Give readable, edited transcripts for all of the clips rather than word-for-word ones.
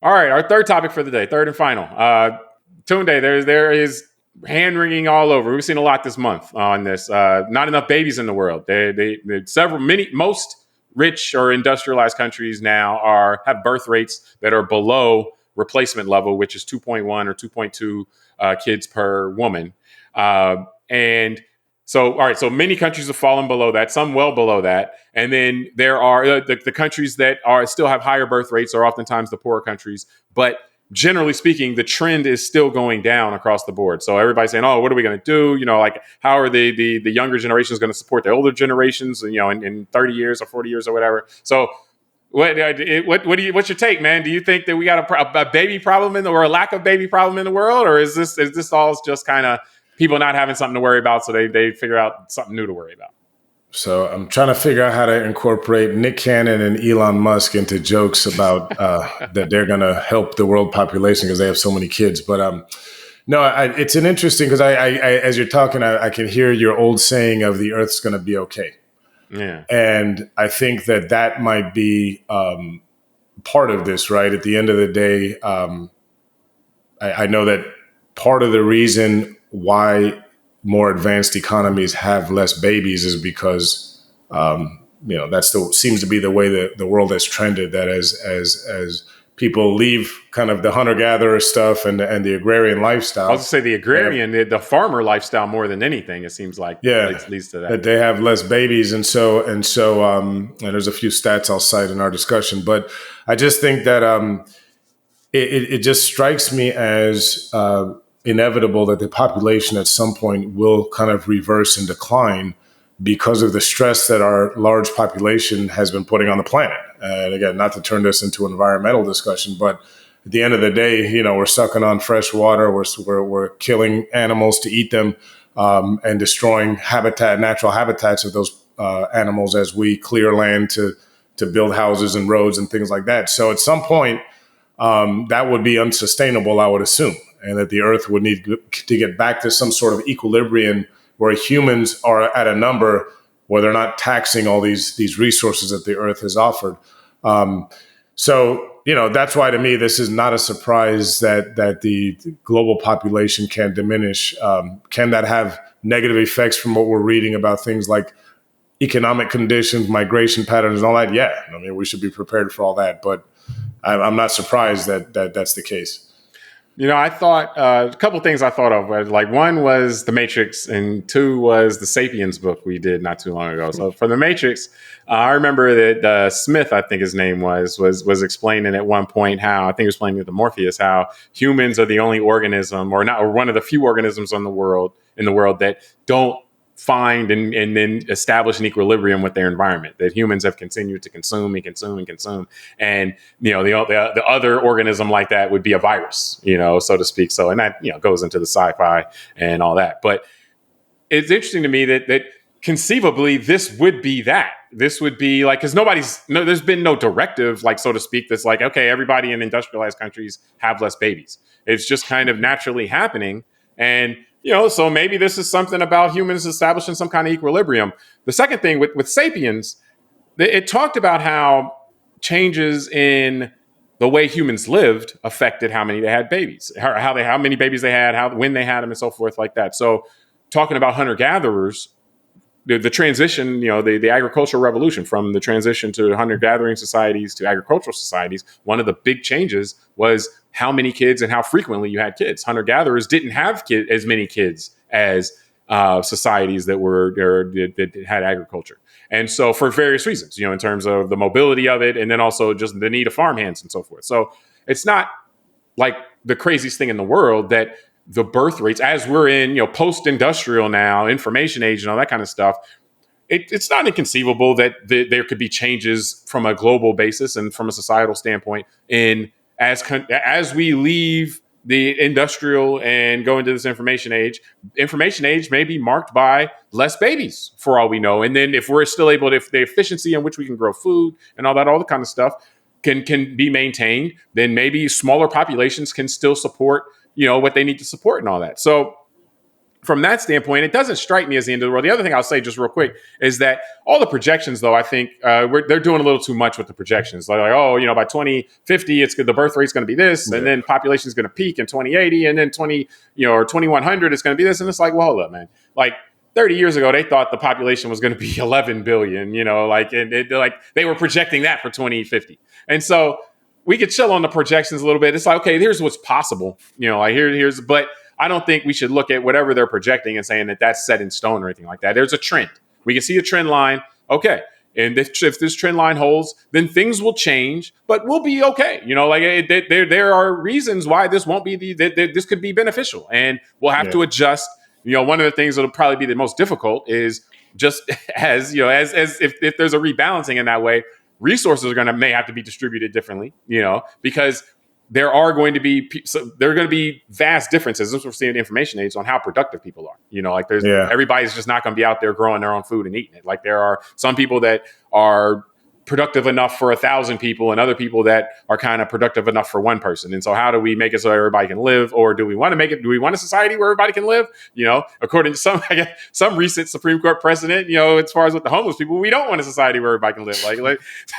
All right, our third topic for the day, third and final. Tunde, there is hand wringing all over. We've seen a lot this month on this. Not enough babies in the world. Most rich or industrialized countries now have birth rates that are below replacement level, which is 2.1 or 2.2 kids per woman. And so, all right, so many countries have fallen below that, some well below that. And then there are the countries that still have higher birth rates are oftentimes the poorer countries. But generally speaking, the trend is still going down across the board. So everybody's saying, oh, what are we going to do? Like, how are the younger generations going to support the older generations, in 30 years or 40 years or whatever? So what's your take, man? Do you think that we got a baby problem or a lack of baby problem in the world? Or is this all just kind of people not having something to worry about, so they figure out something new to worry about? So I'm trying to figure out how to incorporate Nick Cannon and Elon Musk into jokes about that they're going to help the world population because they have so many kids. But it's an interesting, because I as you're talking, I can hear your old saying of the Earth's going to be okay. Yeah. And I think that might be part of this, right? At the end of the day, I know that part of the reason why more advanced economies have less babies is because, that seems to be the way that the world has trended, that as people leave kind of the hunter-gatherer stuff and the agrarian lifestyle. I was going to say the agrarian, the farmer lifestyle more than anything, it seems like leads to that. That they have less babies. And there's a few stats I'll cite in our discussion, but I just think that it just strikes me as inevitable that the population at some point will kind of reverse and decline because of the stress that our large population has been putting on the planet. And again, not to turn this into an environmental discussion, but at the end of the day, we're sucking on fresh water, we're killing animals to eat them, and destroying natural habitats of those animals as we clear land to build houses and roads and things like that. So at some point, that would be unsustainable, I would assume, and that the Earth would need to get back to some sort of equilibrium where humans are at a number where they're not taxing all these resources that the Earth has offered. That's why to me this is not a surprise that the global population can diminish. Can that have negative effects from what we're reading about things like economic conditions, migration patterns, and all that? Yeah, I mean, we should be prepared for all that, but I'm not surprised that that's the case. I thought a couple of things I thought of. Like, one was The Matrix, and two was the Sapiens book we did not too long ago. So for The Matrix, I remember that Smith, I think his name was explaining at one point how, I think he was explaining to Morpheus, how humans are the only organism, or one of the few organisms in the world that don't find and then establish an equilibrium with their environment, that humans have continued to consume and consume and consume. And, the other organism like that would be a virus, so to speak. So, and that, goes into the sci-fi and all that. But it's interesting to me that conceivably this would be like, because there's been no directive, like, so to speak, that's like, okay, everybody in industrialized countries have less babies. It's just kind of naturally happening. And, so maybe this is something about humans establishing some kind of equilibrium. The second thing with Sapiens, it talked about how changes in the way humans lived affected how many they had babies, how many babies they had, when they had them, and so forth like that. So talking about hunter-gatherers, the transition, the agricultural revolution, from the transition to hunter-gathering societies to agricultural societies, one of the big changes was how many kids and how frequently you had kids. Hunter-gatherers didn't have as many kids as societies that had agriculture. And so for various reasons, in terms of the mobility of it, and then also just the need of farmhands and so forth. So it's not like the craziest thing in the world that the birth rates, as we're in, post-industrial now, information age and all that kind of stuff, it's not inconceivable that there could be changes from a global basis and from a societal standpoint as we leave the industrial and go into this information age may be marked by less babies for all we know. And then if we're still able to, if the efficiency in which we can grow food and all the kind of stuff can be maintained, then maybe smaller populations can still support, what they need to support and all that. So from that standpoint, it doesn't strike me as the end of the world. The other thing I'll say just real quick is that all the projections, though, I think they're doing a little too much with the projections. Like, oh, by 2050, the birth rate's going to be this, and then population is going to peak in 2080, and then 2100, it's going to be this. And it's like, well, hold up, man. Like 30 years ago, they thought the population was going to be 11 billion, they were projecting that for 2050. And so we could chill on the projections a little bit. It's like, okay, here's what's possible, but I don't think we should look at whatever they're projecting and saying that that's set in stone or anything like that. There's a trend. We can see a trend line. Okay. And if this trend line holds, then things will change, but we'll be okay. There are reasons why this won't be this could be beneficial, and we'll have to adjust. One of the things that'll probably be the most difficult is just as if there's a rebalancing in that way, resources may have to be distributed differently, because there are going to be vast differences. As we're seeing in information age on how productive people are. Everybody's just not going to be out there growing their own food and eating it. Like there are some people that are productive enough for 1,000 people and other people that are kind of productive enough for one person. And so how do we make it so everybody can live? Or do we want a society where everybody can live? According to some recent Supreme Court precedent, as far as with the homeless people, we don't want a society where everybody can live.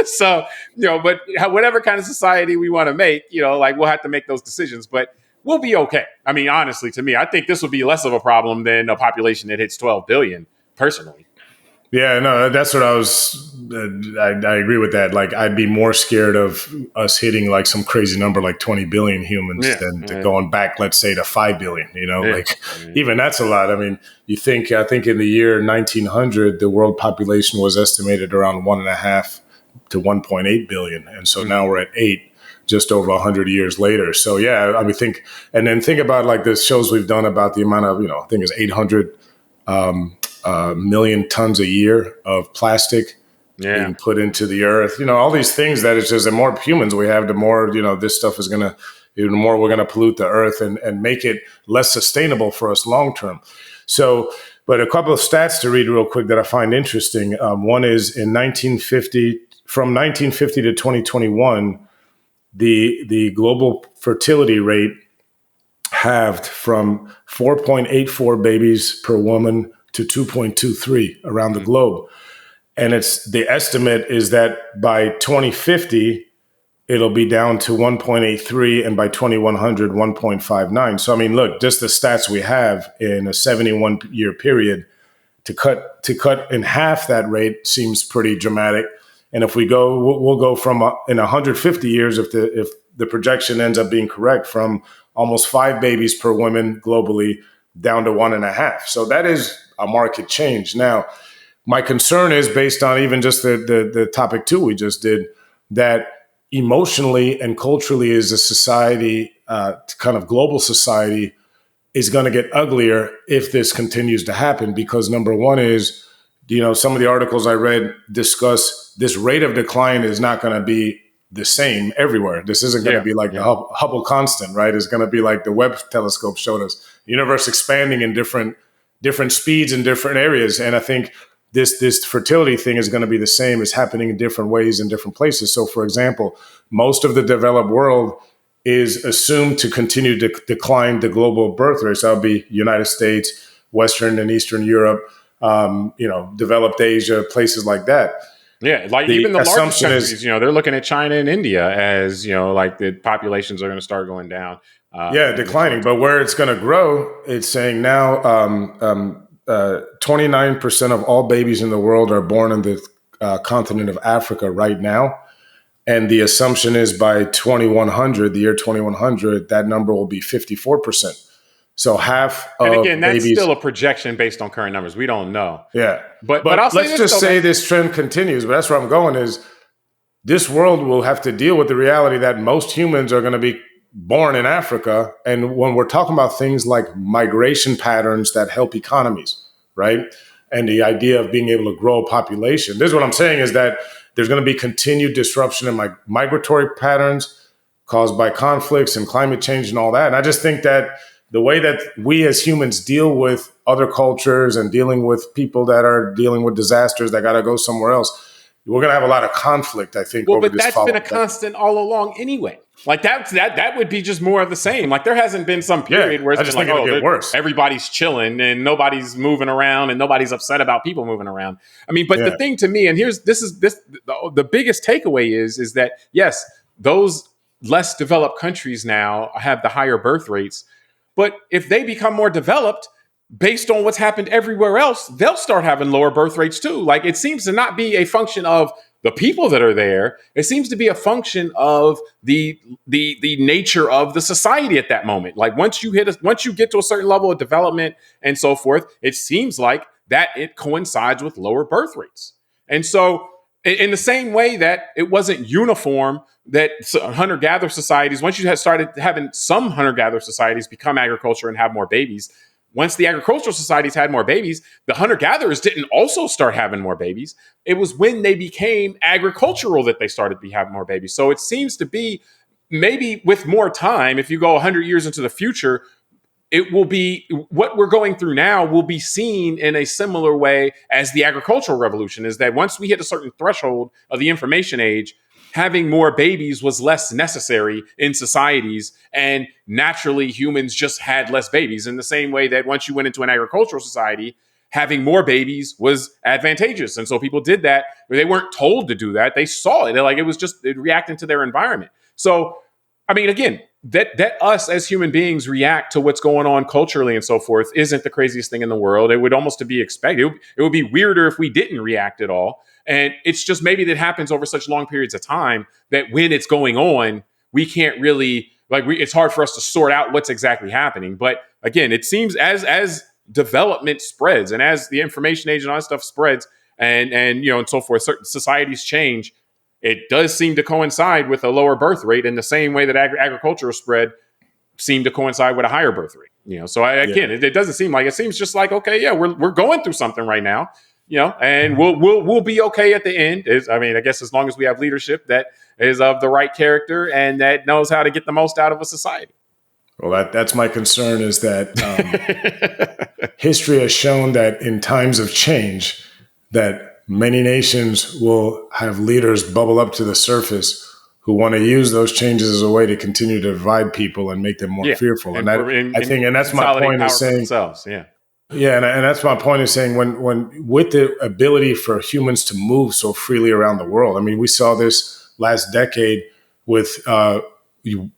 So, but whatever kind of society we want to make, we'll have to make those decisions, but we'll be okay. I mean, honestly, to me, I think this will be less of a problem than a population that hits 12 billion personally. Yeah, no, that's what I was. I agree with that. Like, I'd be more scared of us hitting like some crazy number like 20 billion humans than going back, let's say, to 5 billion. Even that's a lot. I mean, I think in the year 1900, the world population was estimated around 1.5 to 1.8 billion, and so now we're at 8, just over 100 years later. So yeah, I mean, think about like the shows we've done about the amount of I think it's 800. Million tons a year of plastic being put into the earth. All these things that it's just the more humans we have, the more, this stuff is going to, the more we're going to pollute the earth and make it less sustainable for us long term. So, but a couple of stats to read real quick that I find interesting. One is from 1950 to 2021, the global fertility rate halved from 4.84 babies per woman to 2.23 around the globe. And the estimate is that by 2050, it'll be down to 1.83, and by 2100, 1.59. So, I mean, look, just the stats we have in a 71-year period, to cut in half that rate seems pretty dramatic. And if we'll go from in 150 years, if the projection ends up being correct, from almost 5 babies per woman globally down to 1.5. So that is a market change. Now, my concern is based on even just the topic 2 we just did, that emotionally and culturally as a society, kind of global society, is going to get uglier if this continues to happen. Because number one is, some of the articles I read discuss this rate of decline is not going to be the same everywhere. This isn't going to be like the Hubble constant, right? It's going to be like the Webb telescope showed us, the universe expanding in different speeds in different areas. And I think this fertility thing is going to be the same. It's happening in different ways in different places. So, for example, most of the developed world is assumed to continue to decline the global birth rates. That would be United States, Western and Eastern Europe, developed Asia, places like that. Yeah, like even the largest countries, they're looking at China and India as, like the populations are going to start going down. Declining. But where it's going to grow, it's saying now 29% of all babies in the world are born in the continent of Africa right now. And the assumption is by the year 2100, that number will be 54%. So half of babies. And again, that's still a projection based on current numbers. We don't know. Yeah. But I'll let's just say this trend continues. But that's where I'm going is this world will have to deal with the reality that most humans are going to be born in Africa. And when we're talking about things like migration patterns that help economies, right? And the idea of being able to grow a population. This is what I'm saying is that there's going to be continued disruption in migratory patterns caused by conflicts and climate change and all that. And I just think that the way that we as humans deal with other cultures and dealing with people that are dealing with disasters that got to go somewhere else, we're going to have a lot of conflict, I think. Well, but that's been a constant all along anyway. Like that would be just more of the same. Like there hasn't been some period where it's been like, oh, worse. Everybody's chilling and nobody's moving around and nobody's upset about people moving around. I mean, but the thing to me, and the biggest takeaway is that yes, those less developed countries now have the higher birth rates, but if they become more developed, based on what's happened everywhere else, they'll start having lower birth rates too. Like it seems to not be a function of the people that are there. It seems to be a function of the nature of the society at that moment. Like once you get to a certain level of development and so forth, it seems like that it coincides with lower birth rates. And so in the same way that it wasn't uniform that hunter-gatherer societies, once you had started having some hunter-gatherer societies become agriculture and have more babies, once the agricultural societies had more babies, the hunter-gatherers didn't also start having more babies. It was when they became agricultural that they started to have more babies. So it seems to be maybe with more time, if you go 100 years into the future, it will be what we're going through now will be seen in a similar way as the agricultural revolution, is that once we hit a certain threshold of the information age, having more babies was less necessary in societies, and naturally humans just had less babies in the same way that once you went into an agricultural society, having more babies was advantageous. And so people did that. They weren't told to do that. They saw it. Like it was just reacting to their environment. So, I mean, again, that us as human beings react to what's going on culturally and so forth isn't the craziest thing in the world. It would almost to be expected. It would be weirder if we didn't react at all. And it's just maybe that happens over such long periods of time that when it's going on, we can't really it's hard for us to sort out what's exactly happening. But again, it seems as development spreads and as the information age and all that stuff spreads and and so forth, certain societies change. It does seem to coincide with a lower birth rate in the same way that agricultural spread seemed to coincide with a higher birth rate. So it doesn't seem like, it seems just like, okay, yeah, we're going through something right now. And we'll be okay at the end. I guess as long as we have leadership that is of the right character and that knows how to get the most out of a society. Well, that's my concern, is that history has shown that in times of change, that many nations will have leaders bubble up to the surface who want to use those changes as a way to continue to divide people and make them more fearful. And that's my point of saying, and that's my point of saying when with the ability for humans to move so freely around the world. I mean, we saw this last decade with the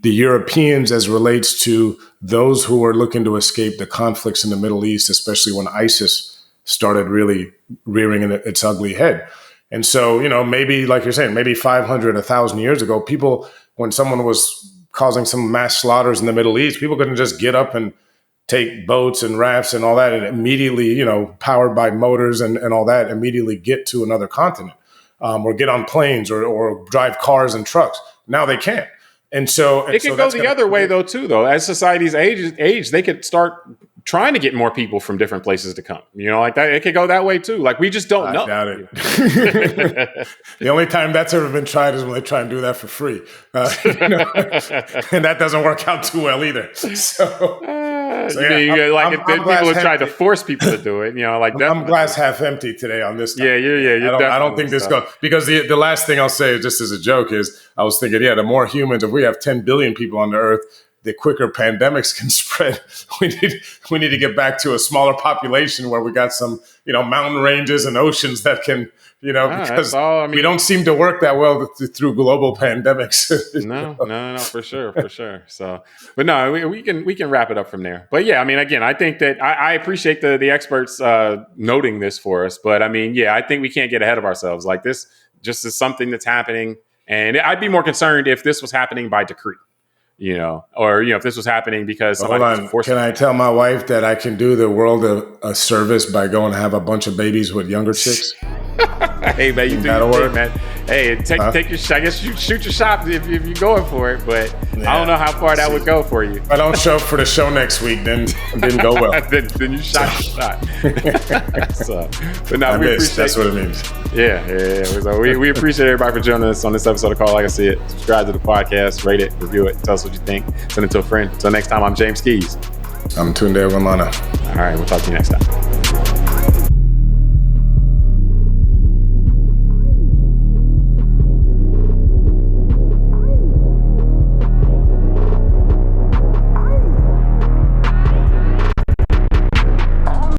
Europeans as relates to those who were looking to escape the conflicts in the Middle East, especially when ISIS started really rearing its ugly head. And so, maybe like you're saying, maybe 500, 1,000 years ago, people, when someone was causing some mass slaughters in the Middle East, people couldn't just get up and take boats and rafts and all that and immediately, powered by motors and all that, immediately get to another continent or get on planes or drive cars and trucks. Now they can't. And so it could go the other way though, as societies age, they could start trying to get more people from different places to come, like that. It could go that way too. Like we just don't know. I doubt it. The only time that's ever been tried is when they try and do that for free. And that doesn't work out too well either. People have tried to force people to do it, I'm glass half empty today on this. Yeah. I don't think this goes, because the last thing I'll say, just as a joke, is I was thinking, the more humans, if we have 10 billion people on the earth, the quicker pandemics can spread. We need to get back to a smaller population where we got some, mountain ranges and oceans that can, because we don't seem to work that well through global pandemics. No, for sure. So, but no, we can wrap it up from there. But yeah, again, I think that I appreciate the experts noting this for us. But I think we can't get ahead of ourselves. Like this just is something that's happening, and I'd be more concerned if this was happening by decree. If this was happening because somebody was forcing. Can I tell my wife that I can do the world a service by going to have a bunch of babies with younger chicks? Hey, man, you do your thing, man. Hey, take your shot. I guess you shoot your shot if you're going for it, but I don't know how far that would go for you. If I don't show up for the show next week, then it didn't go well. then you shot your shot. But no, we appreciate. That's what it means. Yeah. So we appreciate everybody for joining us on this episode of Call Like I See It. Subscribe to the podcast, rate it, review it, tell us what you think, send it to a friend. Until next time, I'm James Keys. I'm Tunde Ogunlana. All right, we'll talk to you next time.